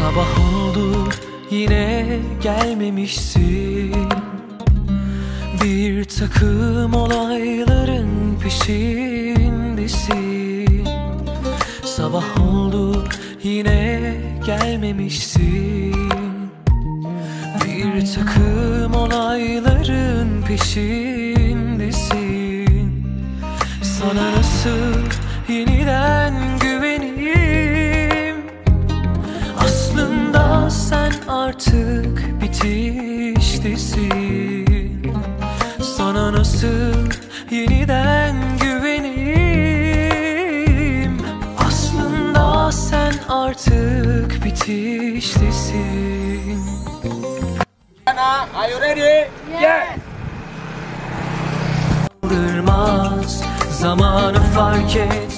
Sabah oldu yine gelmemişsin. Bir takım olayların peşindesin. Sabah oldu yine gelmemişsin. Bir takım olayların peşindesin. Sana nasıl yeniden güveneyim? Aslında sen artık bitiştesin. Sana nasıl yeniden güveneyim? Aslında sen artık bitiştesin. Are you ready? Yes. Kaldırmaz zamanı fark et.